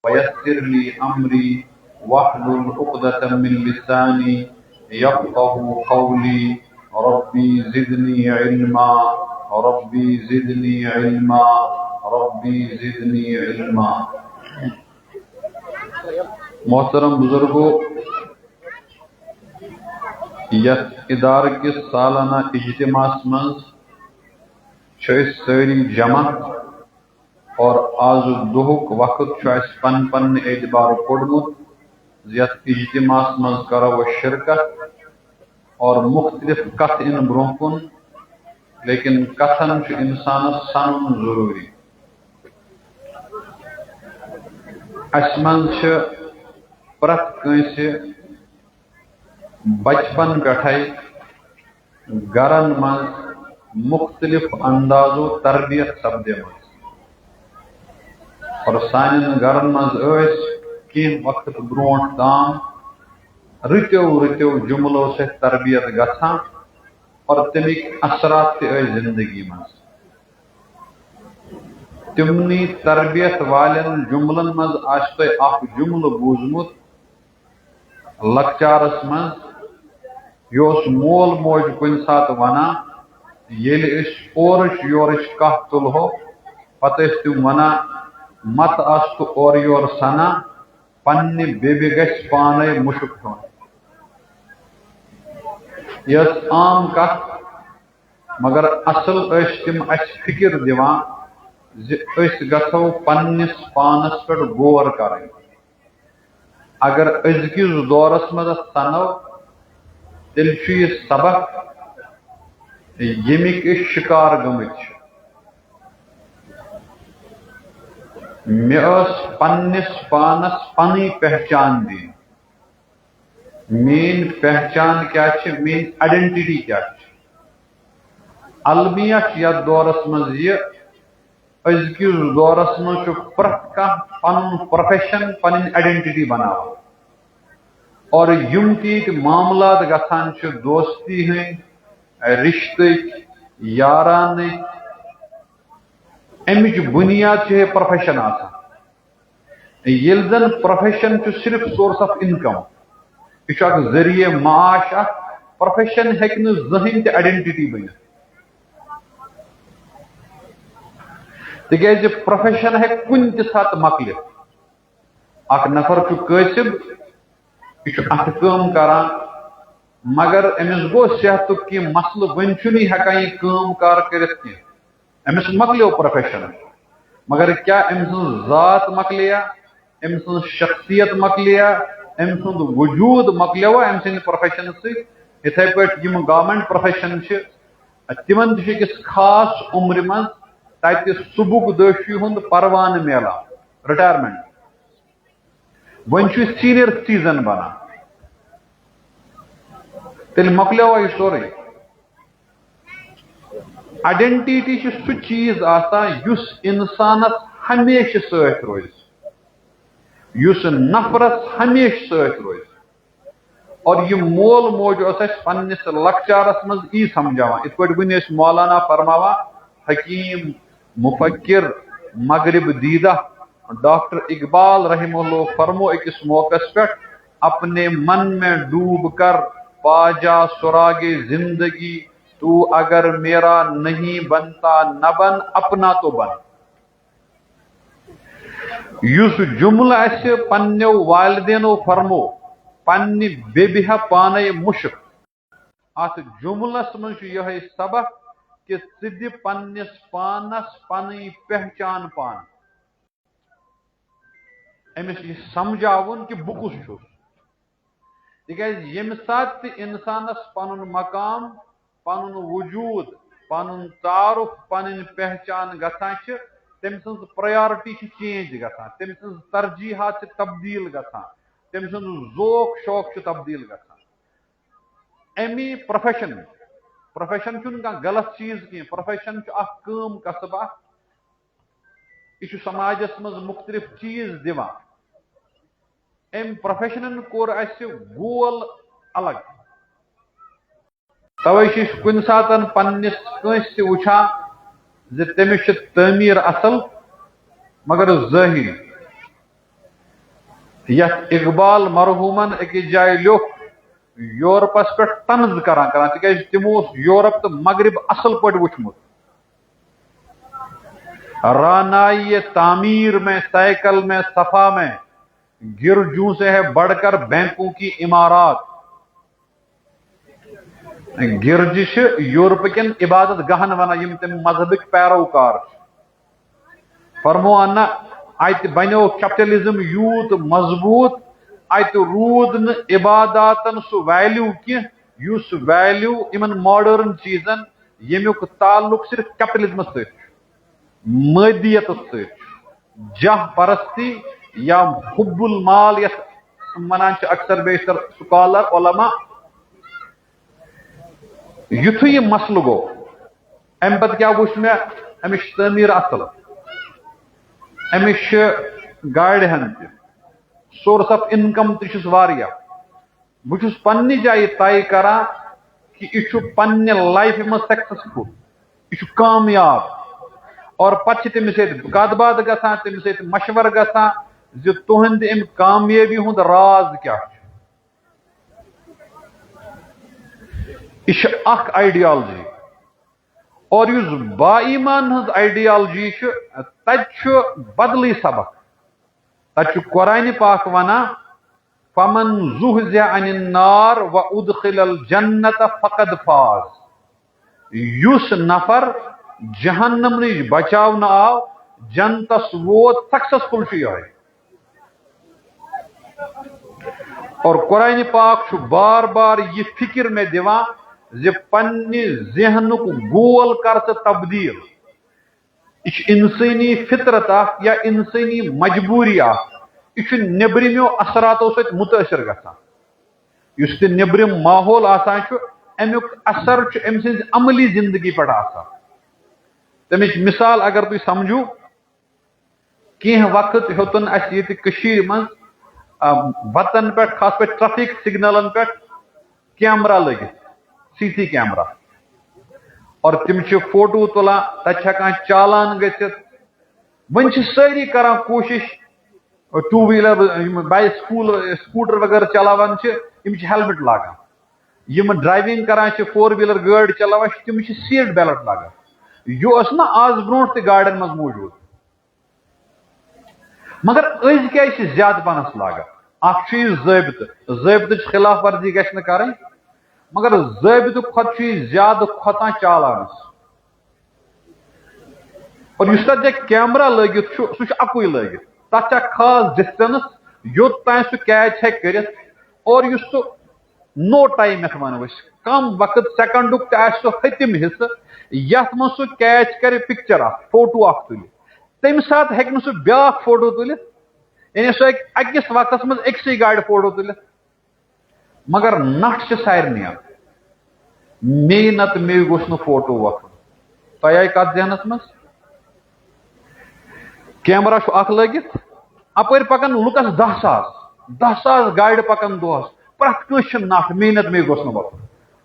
ويسر لي أمري واحلل عقدة من لساني يفقه قولي ربي زدني علما ربي زدني علما ربي زدني علما محترم بزرگو یت ادارہ کس سالانہ اجتماع مز ساری جمع اور آز دہک وقت پن پن اعتبار کوڑمت یت اجتماع مز کرو شرکت اور مختلف کت ان برو کن لیکن کتن انسان سنن ضروری اس من پرت کنس بچپن پٹھے گرن من مختلف اندازو تربیت سپدے اور سان گرن مز کی وقت برونٹ تام رتو رتو جملو سے تربیت گھان اور تمک اثرات تہ زندگی مز تمنی تربیت والن جملن مز آس تہ اخ جملہ بوزمت لکچارس مز یہ مول موج کن سات ونان یل اورش یورش کھ تلہو پتہ تم ونان مت آس تو اور یور سنا پنہ بیبی گھس پانے مشک ہون یہ عام کت مگر اصل تم اس فکر دیوان گھو پنس پانس پہ غور کریں اگر ازکس دورس مز سنو تیل یہ سبق یمک شکار گمت پنس پانس پن پہچان دین مین پہچان کیا مین آئیڈینٹی کیا المیہ یتھ دورس مز یہ ازکس دورس مز پرت پن پروفیشن پن آئیڈینٹی بناو اور یم تیت معاملات گھان دوستی ہند رشتہ یاران امچ بنیاد ہے پروفیشن آسان یل زن پروفیشن صرف سورس آف انکم یہ ذریعہ معاش پروفیشن ہیکہ زہن تہ آئیڈینٹی بنت تکیاز پروفیشن ہیک کن تہ سات مکلت اخ نفر قاصب یہ ات کام کران مگر امس گو صحت کی مسئلہ ون ہیکان یہ کام کار کرت کی امس مکلیو پروفیشن مگر کیا ام سن ذات مکلیا ام سن شخصیت مکلیا ام سن وجود مکلیو ام سن پروفیشن ستھے پہ گورمنٹ پروفیشن تمن تس خاص عمر من تت صبح دشی ہند پروانہ میلان رٹائرمنٹ ون سینئر سٹیزن بنان تیل مکلیو یہ سورے آئیڈینٹی سہ چیز آسان اس انسانس ہمیشہ ست روز اس نفرس ہمیشہ ست روز اور یہ مول موج پنس لکچارس مز ای سمجھاوان ات پہ ون مولانا فرماوان حکیم مفکر مغرب دیدہ ڈاکٹر اقبال رحمہ اللہ فرمو اکس موقع پہ اپنے من میں ڈوب کر پا جا سراغ زندگی تو اگر میرا نہیں بنتا نہ بن اپنا تو بن اس جملہ اس پنو والدینو فرمو پنہ بیبہ پانے مشک ات جملس من یہ سبق کہ ثد پنس پانس پن پہچان پان امس یہ سمجھاون کہ بہ کس چھس تکیاز یم سات تہ انسانس پن مقام پن وجود پن تعارف پن پہچان گھان تم سن پریارٹی چینج گھان تم سن ترجیحات تبدیل گھان تم سن ذوق شوق تبدیل گھان امی پروفیشن غلط چیز کی پروفیشن کام کسب یہ سماجس مز مختلف چیز دیوان ام پروفیشنن کور اس گول الگ توے کن سات پنس کنس وچان تمس تعمیر اصل مگر ظاہری یت اقبال مرحومن أکِس جایہِ لیوٚکھ یورپس پٮ۪ٹھ طنز کران تِکیٛازِ تِمو اوس یورپ تہٕ مغرب اصل پٲٹھۍ وٕچھمُت. رانائی تعمیر میں سائیکل میں صفا میں گرجوں سے ہے بڑھ کر بینکوں کی عمارات. گرج چھ یورپ کٮ۪ن عبادت گاہن ونان یم تم مذہبک پیروکار. فرموان نہ اتہ بنیو کیپٹلزم یوت مضبوط اتہ رود نہ عباداتن سہ ویلیو کی یس ویلیو ان ماڈرن چیزن یمیک تعلق صرف کیپٹلزم ست مادیت ست جہ پرستی یا حب المال یس ونان اکثر بیشتر سکالر علماء. یتھے یہ مسئلہ گو ام پتہ کیا وچھ مے امچ تعمیر اصل امچ گاڑی ہن تہ سورس آف انکم تہ واریاہ. بہت پنہ جائیں طے کران کہ یہ پنہ لائف من سکسسفل یہ کامیاب اور پتہ تمس کت بات گژھان تمس مشور گژھان زِ تہند ام کامیابی ہند راز کیا یہ اخ آئیڈیالوجی. اور اس با ایمان ہز آئیڈیالوجی تت بدلی سبق. تت قرآن پاک ونان فمن زحزح عن النار وادخل الجنت فقد فاز. یس نفر جہنم نش بچاؤن آو جنتس ووت سکسسفل یہ. اور قرآن پاک بار بار یہ فکر میں دیوان زِ پنہ ذہنک گول کر تبدیل. یہ انسانی فطرت یا انسانی مجبوری یہ نیبرمو اثراتو ست متاثر گژھان. اس تہ نیبرم ماحول آسان امیک اثر ام سز عملی زندگی پہ آسان. تمچ مثال اگر تھی سمجھو کی وقت ہیوتن اس یہ من وتن پہ خاص پہ ٹریفک سگنلن پہ کیمرہ لگت سی سی کیمرہ اور تم فوٹو تلان تک ہکان چالان گھت. ون ساری کران کوشش ٹو ویلر بائک سکوٹر وغیرہ چلاوان ہیلمٹ لاگان. یم ڈرائیونگ کران فور ویلر گاڑی چلاوان تم سیٹ بیلٹ لاگان. یہ نا آز برونٹ تہ گاڑین مز موجود مگر از کیا زیادہ پہنس لاگان. اخ ضابطہ خلاف ورزی گھس کریں مگر ضابطہ کھت زیادہ کھوتان چالانس. اور اس تک کیمرہ لگت سہ اکوئی لگت تک خاص ڈسٹنس یوت تین سہ کیچ کرت. اور اس سہ نو ٹائم یت ونو کم وقت سیکنڈک تہ سہ ہتم حصہ یت من سہ کیچ کر پکچر فوٹو اخ تل تمہ سات ہیکہ سہ بیاکھ فوٹو تلت. یعنی سہ اکس وقتس من اکسی گاڑی فوٹو تلت. مگر نٹ سارنی مے نت مے گوس نا فوٹو وقت تہ آئی کت ذہنس مز کیمرہ اخ لگت اپر پکان لکس 10,000 گاڑی پکان دہس پریت کنس نٹ مے نت مے گوس نا وقت.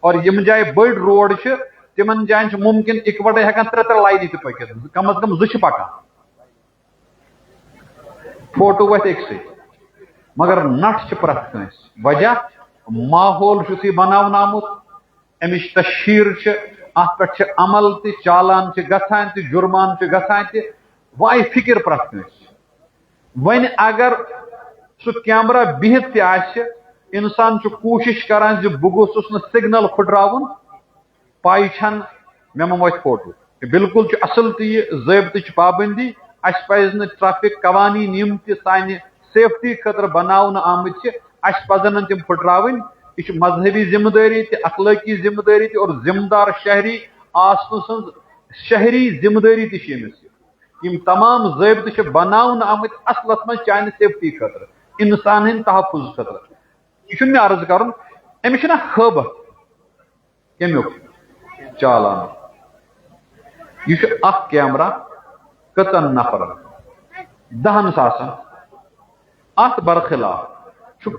اور یم جائیں بڑ روڈ تمن جائیں ممکن اکوٹے ہیکان 3 لائنہ تہ پکت کم از کم زٕ پکان فوٹو وتھ اکسے مگر نٹ پریت کنس. وجہ ماحول سی بناون آمت امچ تشہیر ات پہ عمل تہ چالان گھان تہ جرمان گھان تہ وائی فکر پریت کنس. ون اگر سہ کیمرہ بہت تہ انسان کوشش کران بہ گوسس نا سگنل پھٹراون پائی چھن مے ما وتھ فوٹو. بالکل اصل تہ یہ ضابطہ پابندی. اس پز نا ٹریفک قوانین یم تہ سانہ سیفٹی خاطر بناون آمت اس پزن تم پھٹراون. یہ مذہبی ذمہ داری تہ اخلاقی ذمہ داری تہ اور ذمہ دار شہری آسن سن شہری ذمہ داری تہ یم تمام ضابطہ بناون آمت اصلس من چانہ سیفٹی خاطر انسان ہند تحفظ خاطر. یہ مے عرض کرن امس نا خب کمیک چالان. یہ اخ کیمرہ کتن نفرن 10,000 ات برخلاف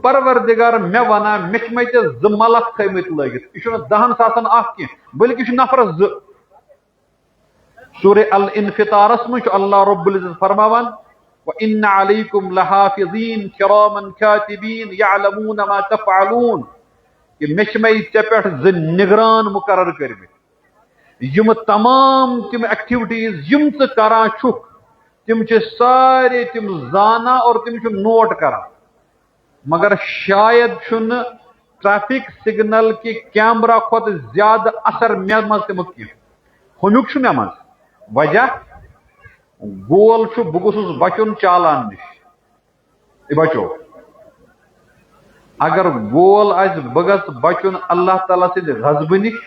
پروردگار مے ونان مے مت 2 ملک تھمت لگت. یہ 10,000 اخ کی بلکہ نفرس 2. سورہ الانفطارس من اللہ رب العزت فرماوان وَإِنَّ عَلَيْكُمْ لَحَافِظِينَ كِرَامًا كَاتِبِينَ يَعْلَمُونَ مَا تَفْعَلُونَ کہ مےٚ چھِ مےٚ ژےٚ پٮ۪ٹھ زٕ نگران مقرر کٔرمٕتۍ یِم تمام تِم ایکٹیویٹیٖز یِم ژٕ کران چھُکھ تِم چھِ سارے تِم زانان اور تِم چھِ نوٹ کران مگر شاید چھُنہٕ ٹریفک سگنل کہ کیمرا کھۄتہٕ زیادٕ اثر مےٚ منٛز تِمُک کینٛہہ ہُمیُک چھُ مےٚ منٛز وجہ گول چھُ بہٕ گوٚژھُس بچُن چالان نِش یہِ بچو اگر گول آسہِ بہٕ گژھٕ بچُن اللہ تعالیٰ سٕنٛدِ غضبہٕ نِش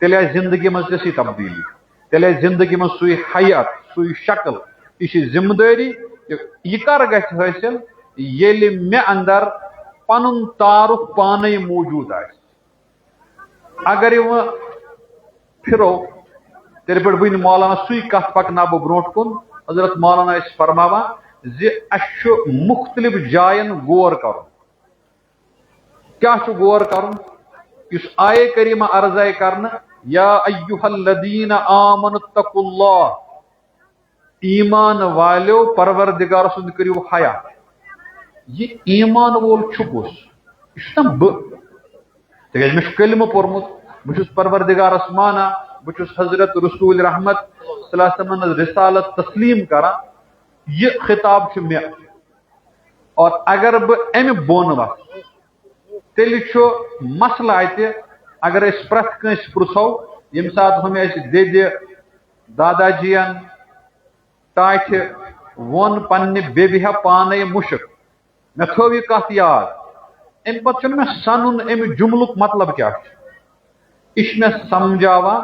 تیٚلہِ آسہِ زندگی منٛز تِژھٕے تبدیٖلی تیٚلہِ آسہِ زندگی منٛز سُے حیات سُے شکل یہِ چھِ ذمہٕ دٲری کہ یہِ کر گژھِ حٲصِل ییٚلہِ مےٚ اندر پنُن تعارُف پانے موجوٗد آسہِ اگر یہِ وۄنۍ پھِرو تیٚلہِ پٮ۪ٹھ وٕنہِ مولانا سُے کتھ پکناو بہٕ برونٛٹھ کُن حضرت مولانا ٲسۍ فرماوان زِ اَسہِ چھُ مختلف جاین غور کرُن کیٛاہ چھُ غور کرُن یُس آیے کریٖمہ عرض آیہِ کرنہٕ یا ایُّہا الذیٖنَ آمنوا اتقوا اللہ ایمان والیو پروردگار سُنٛد کٔرِو حیا یہ ایمان وول چھُ کُس یہِ چھُس نا بہٕ تِکیٛازِ مےٚ چھُ کلمہٕ پوٚرمُت بہٕ چھُس پروردگارس مانان بہٕ چھُس حضرت رسول رحمت صلی اللہ علیہ وسلم ہٕنٛز رسالت تسلیٖم کران یہ خطاب چھُ مےٚ اور اگر بہٕ امہِ بۄن وَسہٕ تیٚلہِ چھُ مسلہٕ اَتہِ اگر أسۍ پرٛٮ۪تھ کٲنٛسہِ پرٛژھو ییٚمہِ ساتہٕ ہُمہِ اَسہِ دٮ۪دِ دادا جِین ٹاٹھِ ووٚن پننہِ بیٚبہِ ہا پانے مُشک مےٚ تھٲو یہِ کتھ یاد امہِ پتہٕ چھُنہٕ مےٚ سنُن امہِ جملُک مطلب کیٛاہ چھُ یہِ چھُ مےٚ سمجھاوان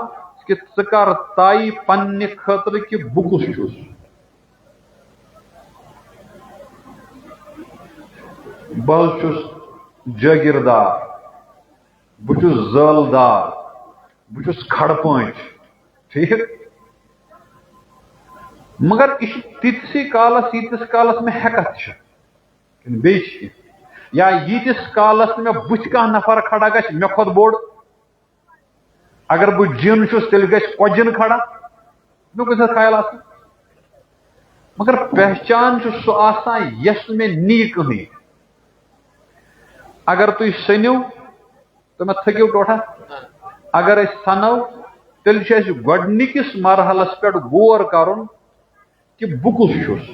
کہ ژٕ کر طے پننہِ خٲطرٕ کہ بہٕ کُس چھُس بہٕ حظ چھُس جٲگیردار بہٕ چھُس زٲلدار بہٕ چھُس کھڑ پٲنٛچ ٹھیٖک مگر یہِ چھُ تیٖتسٕے کالس ییٖتِس کالس مےٚ ہٮ۪کتھ چھِ کِنہٕ بیٚیہِ چھِ کینٛہہ یا ییٖتِس کالس نہٕ مےٚ بٕتھِ کانٛہہ نفر کھڑا گژھِ مےٚ کھۄتہٕ بوٚڑ اگر بہٕ جِن چھُس تیٚلہِ گژھِ کۄجِن کھڑا مےٚ گوٚژھ اَتھ خیال آسُن مگر پہچان چھُ سُہ آسان یۄس مےٚ نی کٕہٕنۍ اگر تُہۍ سٔنِو تہٕ مےٚ تھٔکِو ٹوٹھا اگر أسۍ سنو تیٚلہِ چھُ اَسہِ گۄڈٕنِکِس مرحلس پٮ۪ٹھ غور کرُن کہ بہٕ کُس چھُس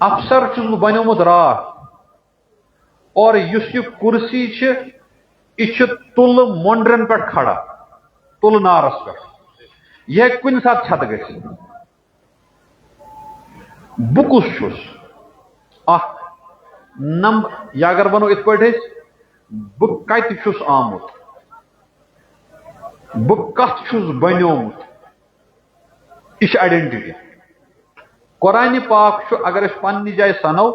افسر چھُس بہٕ بنیومُت راتھ اور یُس یہِ کُرسی چھِ یہِ چھِ تُلہٕ مۄنڈرن پٮ۪ٹھ کھڑا تُلہٕ نارس پٮ۪ٹھ یہِ ہیٚکہِ کُنہِ ساتہٕ چھتہٕ گٔژھِتھ بہٕ کُس چھُس اکھ یا اگر ونو یِتھ پٲٹھۍ أسۍ بہٕ کتہِ چھُس آمُت بہٕ کتھ چھُس بنیومُت یہِ چھِ آیڈنٹٹی قرآنِ پاک چھُ اگر أسۍ پننہِ جایہِ سنو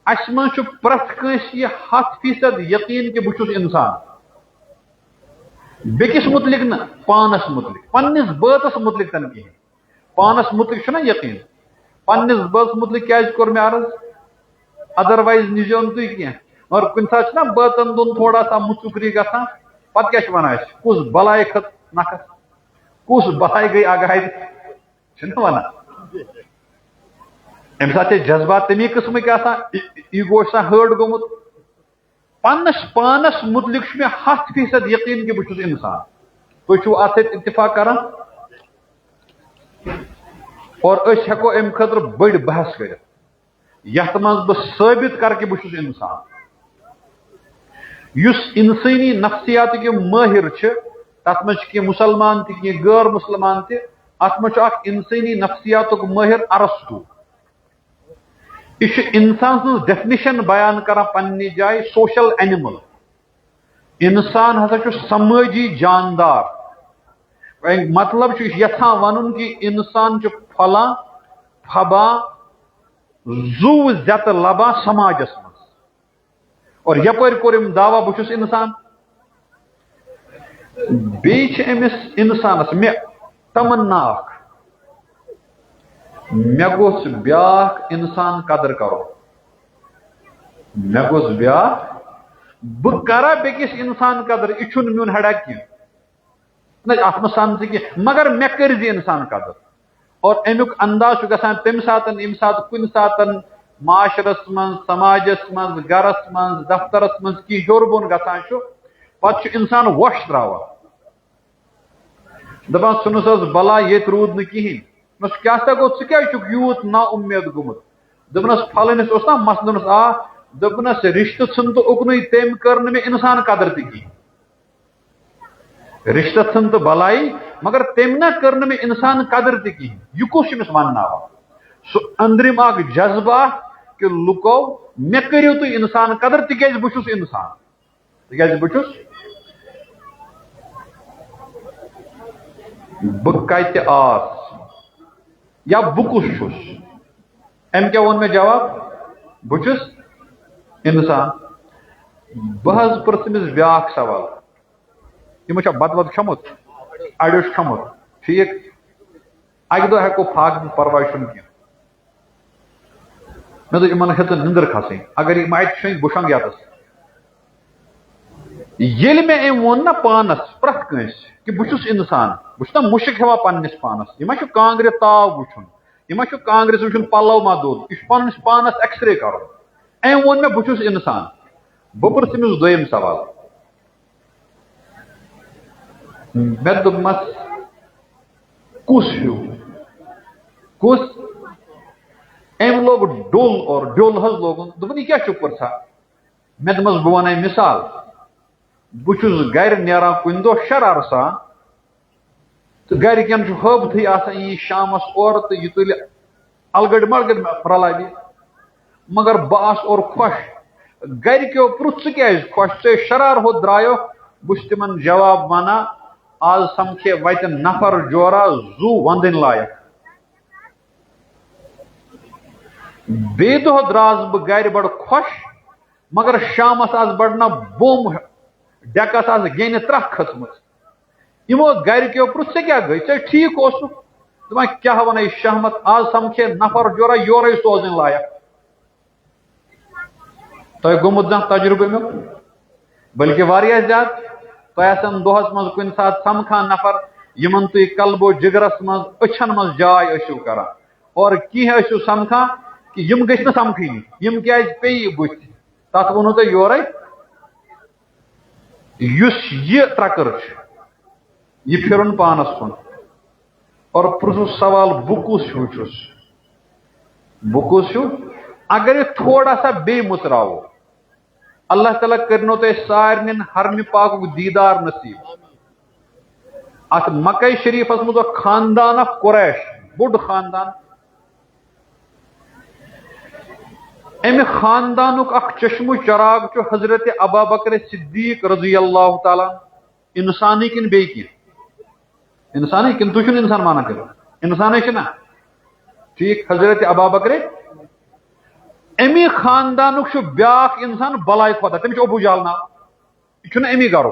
اسہِ منٛز چھُ پرٛٮ۪تھ کٲنٛسہِ یہِ 100% یقیٖن کہِ بہٕ چھُس انسان بیٚکِس متعلق نہٕ پانس متعلق پننِس بٲژس متعلق تہِ نہٕ کِہیٖنۍ پانس متعلق چھُنہ یقیٖن پننِس بٲژس متعلق کیٛازِ کوٚر مےٚ عرض ادروایز نیٖزیو نہٕ تُہۍ کینٛہہ مگر کُنہِ ساتہٕ چھُنہ بٲژن دۄن تھوڑا سا مُژُکری گژھان پتہٕ کیٛاہ چھِ ونان أسۍ کُس بلاے کھٔژ نکھس کُس بلاے گٔے اگادِ چھِنہ ونان امہِ ساتہٕ چھِ جذبات تمی قٕسمٕکۍ آسان ایٖگو چھُ آسان ہٲٹ گوٚمُت پننس پانس متعلق چھُ مےٚ 100% یقیٖن کہِ بہٕ چھُس انسان تُہۍ چھُو اتھ سۭتۍ اتفاق کران اور أسۍ ہٮ۪کو امہِ خٲطرٕ بٔڑۍ بحث کٔرِتھ یتھ منٛز بہٕ ثٲبت کرٕ کہِ بہٕ چھُس انسان یُس انسٲنی نفسیاتٕکۍ یِم مٲہر چھِ تتھ منٛز چھِ کینٛہہ مُسلمان تہِ کینٛہہ غٲر مُسلمان تہِ اتھ منٛز چھُ اکھ انسٲنی نفسیاتُک مٲہر ارسطو یہِ چھُ انسان سٕنٛز ڈیفنِشن بیان کران پننہِ جایہِ سوشل اینِمل انسان ہسا چھُ سمٲجی جاندار مطلب چھُ یہِ چھُ یژھان ونُن کہِ انسان چھُ پھۄلان پھبان زُو زیتہٕ لبان سماجس منٛز اور یپٲرۍ کوٚر أمۍ دعوا بہٕ چھُس انسان بیٚیہِ چھِ أمِس انسانس مےٚ تمنا اکھ مےٚ گوٚژھ بیاکھ انسان قدر کرُن مےٚ گوٚژھ بیاکھ بہٕ کرا بیٚکِس انسان قدر یہِ چھُنہٕ میون ہیڈا کینٛہہ نہ اتھ منٛز سمجھ کینٛہہ مگر مےٚ کٔرۍ زِ انسان قدر اور امیک انداز گژھان تمہ ساتن یم سات کن ساتن معاشرس من سماجس من گرس من دفترس من کی ہور بون گژھان پتہ انسان وش تراوان دپان سنس حظ بلا یت رود نہ کہین مس کیا سا گو ثہ یوت نا امید گومت دپنس پھلنس اس نا مثلنس دپنس رشتہ ژھن تو اکنی تم کر میں انسان قدر تہ کی رشتہ ژھن تو بلائی مگر تم نہ کر میں انسان قدر تہ کی یہ کس امس ون سہ اندرم اخ جذبہ کہ لکو مے کرو تھی انسان قدر تکیاز بہس انسان تکیاز بہس بت آس یا بکس چھس ام کیا ون میں جواب بہس انسان بہت پرژمس بیاکھ سوال تمو بت وت کھمت اڑیس کھمت ٹھیک اکہ دہ ہیکو پھاک دت پرواے چھنہ کینٛہہ مے دن ہیژن نندر کھسن اگر یہ ات شنگ بہ شنگ یتس یل میں ام وون نا پانس پرت کنس کہ بہس انسان بہس نا مشک ہوا پنس پانس یہ کانگر تاو وچن یہ کانگرس وچن پلو ما دود یہ پنس پانس ایکس رے کرو ام وون میں بہس انسان بہ پرژھمس دویم سوال مے دوپمس کس ہیو کس ام لوگ ڈول اور ڈول حض لوگن دپن یہ کیا پرژھا مے دپمس بہ ون مثال بہس گر نیران کن دہ شرار سان تو گرکین حٲبتھٕے آسان یہ شامس اور تو یہ تل الگڑ ملگڑ رلاوِ مگر بہ آس اور خوش گرکیو پرژھ ژٕ کیازِ خوش ژے شرار ہو درایو بہس تمن جواب ونان آز سمکھے وتہ نفر جورا زو وندن لائق بی دہ دراز بہ گر بڑ خوش مگر شامس آس بڑنا بوم ڈیکس آس گینہ ترکھ کھژمژ یمو گرکیو پرژھ ژے کیا گئی ژے ٹھیک اوسُکھ دپان کیا ون شہمت آز سمکھے نفر جورا یورے سوزن لائق تہ گومت زانٛہہ تجربہ میں بلکہ واریاہ زیادہ تہ آسن دہس مز کن سات سمکھان نفر یمن تھی قلبو جگرس مز اچھن مز جائے ٲسِو کران اور کینٛہہ ٲسِو سمکھان کہ یم گژھِ نہٕ سمکھٕنی یم کیازِ پیٚیہِ بٕتھِ تتھ ووٚنوٕ تۄہہِ یورے یُس یہ ترکر یہ پھرن پانس کن اور پرژھُس سوال بہ کس ہیو چھس بہ کس ہیو اگر یہ تھوڑا سا بے متراو اللہ تعالیٰ کرنو تہ سارنین حرم پاک دیدار نصیب ات مکہ شریفس مز خاندان قریش بوڑ خاندان امہ خاندانک اخ چشم چراغ چھ حضرت ابابکر صدیق رضی اللہ تعالیٰ انسانی کن بی کی انسانی کن تھی انسان مانا کر انسان نا ٹھیک حضرت ابابکر امی خاندانک بیاکھ انسان بلائی کھوتا تم ابو جال نا یہ امی گرو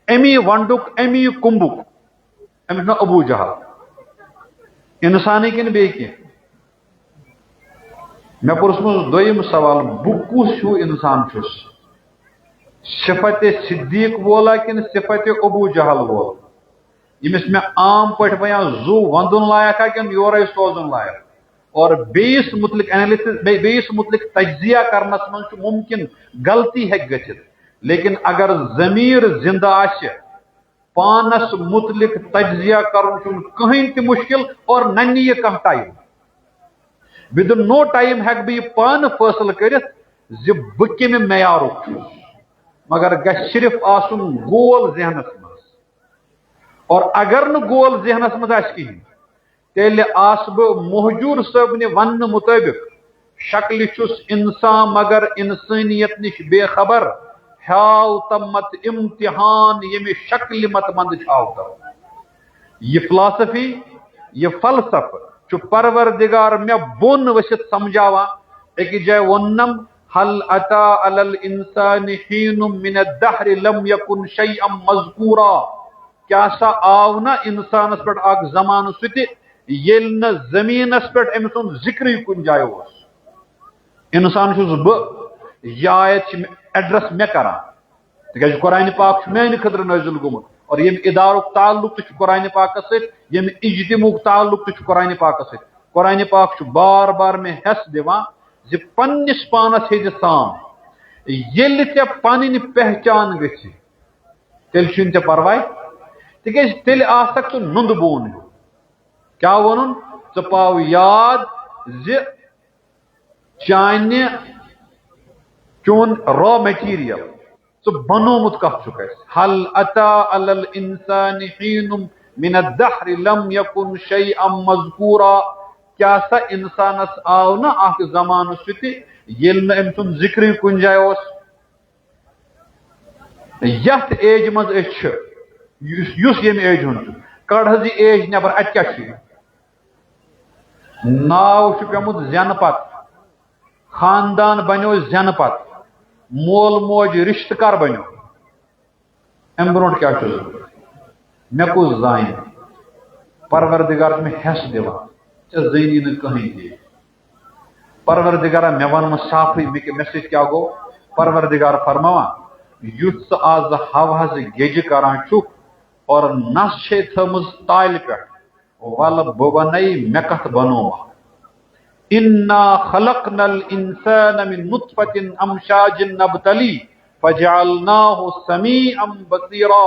امی ونڈک امی کمبک امس نا ابو جہل انسانی کن بی کی مے پرژھمس دویم سوال بہ کس ہیو انسان چھس صفت صدیق وولا کن صفت ابو جہل وول یمس میں عام پہ بیان زو وندن لائق کن یورے سوزن لائق اور بیس متعلق اینالسس بیس متعلق تجزیہ کرنس من ممکن غلطی ہیک گژھت لیکن اگر ضمیر زندہ آسہ پانس متعلق تجزیہ کرن کہیں تہ مشکل اور ننہ یہ کم ٹائم ودن نو ٹائم ہیک بہ یہ پان فیصلہ کرت زِ بہ کمہ معیارک چھس مگر گژھِ صرف آسن گول ذہنس مز اور اگر نہ گول ذہنس مز آسہ کہین تیلہِ آس بہ مہجور صٲبنہِ وننہٕ مطٲبق شکلہِ چھُس انسان مگر انسانیت نش بے خبر ہیاو تمت امتحان یمہِ شکلہِ مت مند چھاو کر یہ فلاسفی یہ فلسفہ چھُ پروردگار مے بون ؤسِتھ سمجھاوان أکِس جایہِ ووٚننم هل أتى على الإنسان حين من الدهر لم يكن شيئا مذكورا کیا سا آو نا انسانس پہ اک زمانہ سہ یل نا زمینس پہ ام سن ذکر کن جائے اس انسان چھس بہ یہ آیت ایڈریس مے کران تکیاز قرآن پاک میانہ خطر نازل گومت اور یم ادارک تعلق تہ قرآن پاکس ست یم اجتماعک تعلق تہ قرآن پاکس ست قرآن پاک بار بار میں حس دیوان زِ پننس پانس ہیٚزِ سام ییٚلہِ ژےٚ پنٕنۍ پہچان گژھِ تیٚلہِ چھُنہٕ ژےٚ پرواے تِکیٛازِ تیٚلہِ آسکھ ژٕ نُنٛد بون ہیوٗ کیٛاہ ووٚنُن ژٕ پاو یاد زِ چون را میٹیریل ژٕ بنومُت کتھ چھُکھ اَسہِ هل اتا علی الانسان حین من الدہر لم یکن شیئا مذکورا کیا سا انسانس آو نا اکھ زمانہ سُہ تہِ ییٚلہِ نہٕ أمۍ سُنٛد ذکرٕے کُنہِ جایہِ اوس یتھ ایج منٛز أسۍ چھِ یُس ییٚمہِ ایج ہُنٛد چھُ کڑ حظ یہِ ایج نٮ۪بر اتہِ کیٛاہ چھُ ناو چھُ پیوٚمُت زینہٕ پتہٕ خاندان بنیو زینہٕ پتہٕ مول موج رشتہٕ کر بنیو امہِ برونٛٹھ کیٛاہ چھُ مےٚ کُس زانہِ پروردگار چھُ مےٚ حٮ۪س دِوان ژےٚ زٲنی نہٕ کٕہٕنۍ تہِ پروردگارا مےٚ وَنمہٕ صافٕے مےٚ سۭتۍ کیٛاہ گوٚو پروردگار فرماوان یُتھ ژٕ آز ہوہس گیجہِ کران چھُکھ اور نس چھے تھٲومٕژ تالہِ پٮ۪ٹھ وَلہٕ بہٕ وَنے مےٚ کتھ بنووَکھ اِنا خلقنا الانسان من نطفة امشاج نبتلی فجعلناه سمیعا بصیرا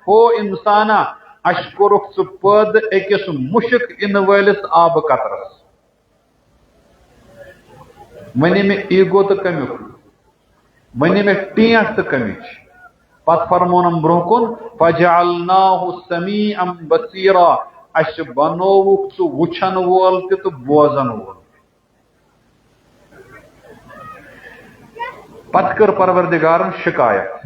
ہو انسانا اَسہِ کوٚرُکھ ژٕ پٲدٕ أکِس مُشک اِنہٕ وٲلِس آبہٕ قطرس وَنے مےٚ ایٖگو تہٕ کمیُک وَنے مےٚ ٹینٛٹ تہٕ کمِچ پتہٕ فرمونم برونٛہہ کُن فجعلناه سمیعا بصیرا اَسہِ بنووُکھ ژٕ وٕچھن وول تہِ تہٕ بوزن وول پتہٕ کٔر پروردگارن شکایت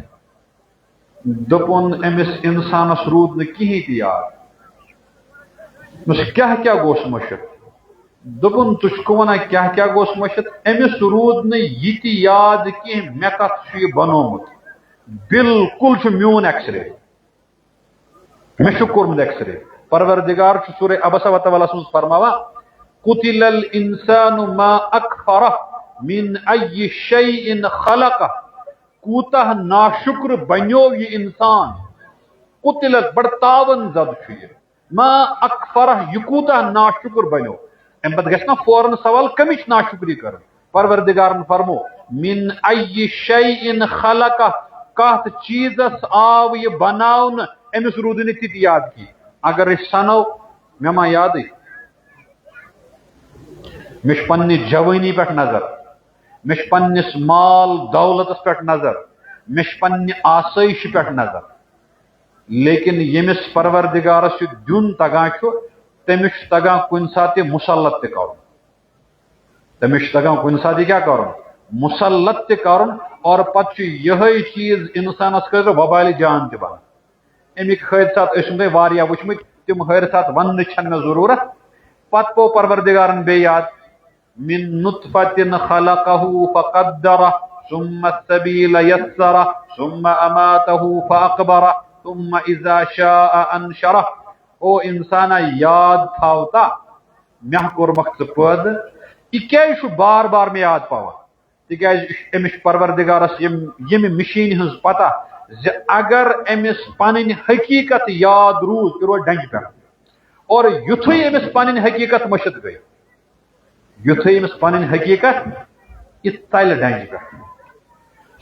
دوٚپُن أمِس انسانس روٗد نہٕ کِہیٖنۍ تہِ یاد دوٚپمس کیٛاہ کیٛاہ گوٚوس مٔشِتھ دوٚپُن ژٕ چھُکھ ونان کیٛاہ کیٛاہ گوٚوس مٔشِتھ أمِس روٗد نہٕ یہِ تہِ یاد کینٛہہ مےٚ کتھ چھُ یہِ بنومُت بالکل چھُ میون ایکس رے مےٚ چھُ کوٚرمُت ایکس رے پروردگار چھُ سورہ عبس وتولس منٛز فرماوان قتل الانسان ما اکفرہ من ای شیء خلقہ کوٗتاہ ناشکر بنیو یہِ انسان قتل بڑٕ تاون زد چھُ یہِ ما اکفرہ یہِ کوٗتاہ ناشکر بنیو امہِ پتہٕ گژھِ نا فوراً سوال کمِچ ناشکری کرٕنۍ پروردگارن فرمو من ای شیء خلقہ کتھ چیٖزس آو یہِ بناونہٕ أمِس روٗدٕے نہٕ تہِ تہِ یاد کینٛہہ اگر أسۍ سنو مےٚ ما یادٕے مےٚ چھُ پننہِ جوٲنی پٮ۪ٹھ نظر مےٚ چھُ پننِس مال دولتس پٮ۪ٹھ نظر مےٚ چھُ پننہِ آسٲیشہِ پٮ۪ٹھ نظر لیکن ییٚمِس پروردگارس یہِ دیُن تگان چھُ تٔمِس چھُ تگان کُنہِ ساتہٕ تہِ مُسلط تہِ کرُن تٔمِس چھُ تگان کُنہِ ساتہٕ یہِ کیٛاہ کرُن مُسلط تہِ کرُن اور پتہٕ چھُ یِہے چیٖز انسانس خٲطرٕ وبالہِ جان تہِ بنان امیِکۍ حٲدثات ٲسِو تۄہہِ واریاہ وٕچھمٕتۍ تِم حٲدثات وننٕچ چھنہٕ مےٚ ضروٗرت پتہٕ پوٚو پروردگارن بیٚیہِ یاد من نطفة خلقه فقدره ثم السبيل يسره ثم أماته فأقبره ثم إذا شاء أنشره او انسانا یاد تھاوتا مےٚ کوٚرمکھ ژٕ پٲدٕ یہِ کیٛازِ چھُ بار بار مےٚ یاد پاوان تِکیٛازِ أمِس چھُ پروردگارس ییٚمہِ مِشیٖنہِ ہٕنٛز پتہ زِ اگر أمِس پنٕنۍ حقیٖقت یاد روٗز یہِ روزِ ڈنٛجہِ پٮ۪ٹھ اور یُتھُے أمِس پنٕنۍ حقیٖقت مٔشِتھ گٔے یُتھُے أمِس پنٕنۍ حقیٖقت یہِ ژلہِ ڈنٛجہِ پٮ۪ٹھ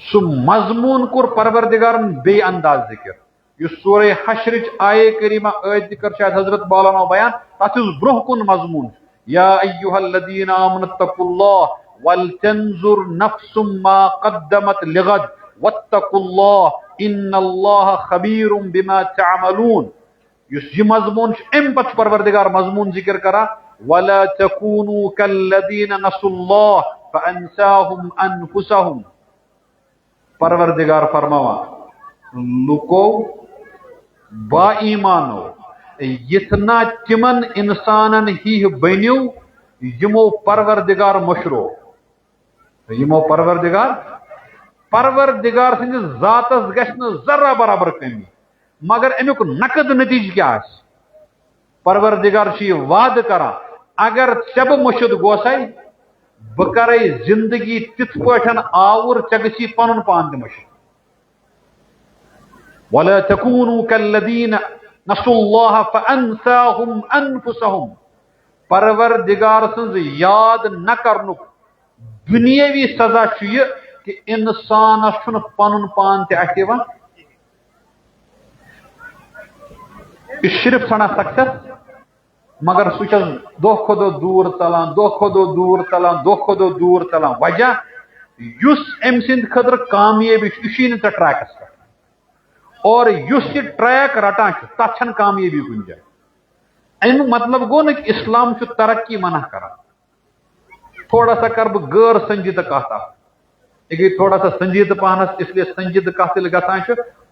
سُہ مضموٗن کوٚر پروردگارن بیٚیہِ انداز ذِکر یُس سورہ حشرٕچ آیے کریٖمہ ٲدِ کٔر شاید حضرت مولانا بیان تتھ یُس برونٛہہ کُن مضموٗن چھُ یا ایُّہا الذیٖنَ آمنوا اتقوا اللہ ولتنظر نفس ما قدمت لغد واتقوا اللہ ان اللہ خبیر بما تعملون یُس یہِ مضموٗن چھُ امہِ پتہٕ چھُ پروردگار مضموٗن ذِکر کران ولا تكونوا كالذين نسوا الله فانساهم انفسهم پروردگار فرماوان لُکو با ایمانو یِتھنا تِمن انسانن ہی بنیو یِمو پروردگار مٔشرو یِمو پروردگار سٕنٛدِس ذاتس گژھِ نہٕ ذرا برابر کٔمی مگر امیُک نقد نتیجہٕ کیٛاہ آسہِ پروردگار چھُ یہِ وعدٕ کران اگر ژےٚ بہٕ مٔشِد گوسے بہٕ کرے زندگی تِتھ پٲٹھۍ آوُر ژےٚ گژھی پنُن پان تہِ مٔشِد ولا تكونوا كالذين نسوا الله فانساهم انفسهم. پروردگار سنز یاد نہ کرنک دنیاوی سزا یہ کہ انسان چھن پن پان تہ اتھ یہ صرف ثنا سکسیس مگر سہ دہ کھو دہ دور ژلان دہ کھو دہ دور ژلان دہ کھو دہ دور ژلان وجہ اس ام سند خطر کامیابی یہ ٹریکس پہ اور اس یہ ٹریک رٹان تک کامیابی کن جائے. امیک مطلب گو نا کہ اسلام ترقی منع کران. تھوڑا سا کر بہ غیر سنجیدہ کت یہ گئی تھوڑا سا سنجیدہ پہنس اس لیے سنجیدہ کت یل گھان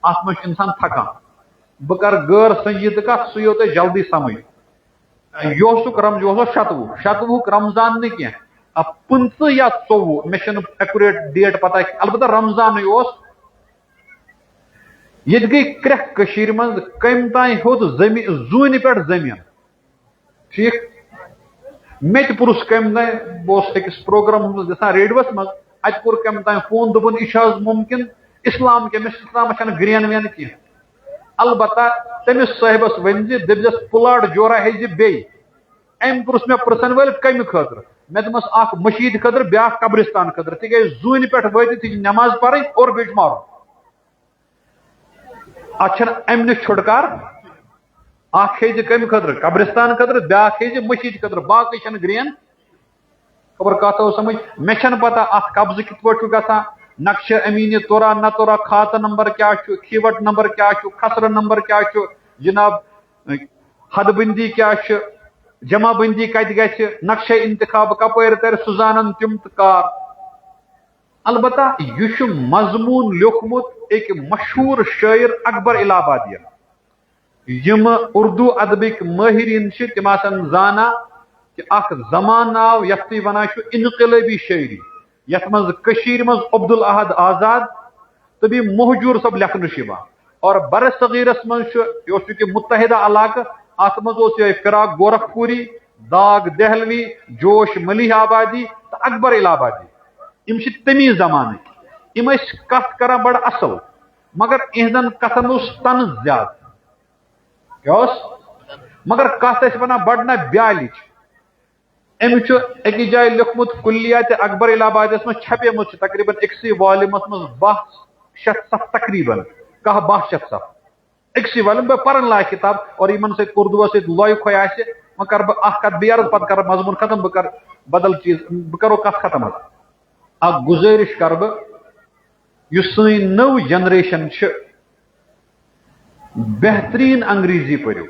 ات مجھ انسان تھکان. بہ کر غیر سنجیدہ کت سہ یو تہ جلدی سمجھ. یہ 15 رمضان نا کی 15 یا 24 مے ایکوریٹ ڈیٹ پتہ البتہ رمضان یہ گئی کرہ من کم تان ہیوت زون پہ زمین ٹھیک. مے تہ پرس کم تان بہت اکس پروگرام گھان ریڈیوس مز ات کور کم تان فون دپن یہ ممکن اسلام کے اسلام گرین وین کی البتہ تمس صاحبس ون دپس پلاٹ جورا ہے بی ام پرس مے پرسن ول کم خاطر مے دمس اخ مشید خاطر بیا قبرستان خاطر تک زون پہ وت نماز پڑھ اور بیچ مارو اتر ام نش چھٹکار اخ ہے کم خاطر قبرستان خاطر بیا ہے مشید خاطر باقی چھ گرین خبر کت سمجھ. مے پتہ ات قبضہ کت پہ گا نقشہ امین تورا نہ تورا کھاتہ نمبر کیا کھیوٹ نمبر کیا خسر نمبر کیا جناب حد بندی کیا جمع بندی کت گھ نقشہ انتخاب کپر تر سہ زانن تم کار. البتہ یہ مضمون لیوکھمت ایک مشہور شاعر اکبر الہ آبادین یم اردو ادبک ماہرین تم زانا کہ اخ زمان آو یت تھی ونان انقلابی شاعری یت مز عبدالاحد آزاد تو بھی مہجور صاحب لکھن اور بر صغیرس مز کہ متحدہ علاقہ ات مز فراق گورکھ پوری داغ دہلوی جوش ملیح آبادی تو اکبر الہ آبادی یم تمی زمانہ یم کت کران بڑا اصل مگر اہدن کتن طنز زیادہ کیا مگر کت ونان بڑنا بیالچ. ام اکی جائے لیکھمت کلیات اکبر الہ آبادیس مز چھپیمت تقریباً اکسی والمس مز 12 صف تقریباً 12 صف اکسی والم بہ پرن لائق کتاب اور ان ست اردو ست لوائ کھوئی آسہ وہ کر بہ اخ کت بیارت پتہ کر مضمون ختم بہ کر بدل چیز بہ کرو کت ختم. اخ گزارش کر بہ یس سن نو جنریشن بہترین انگریزی پریو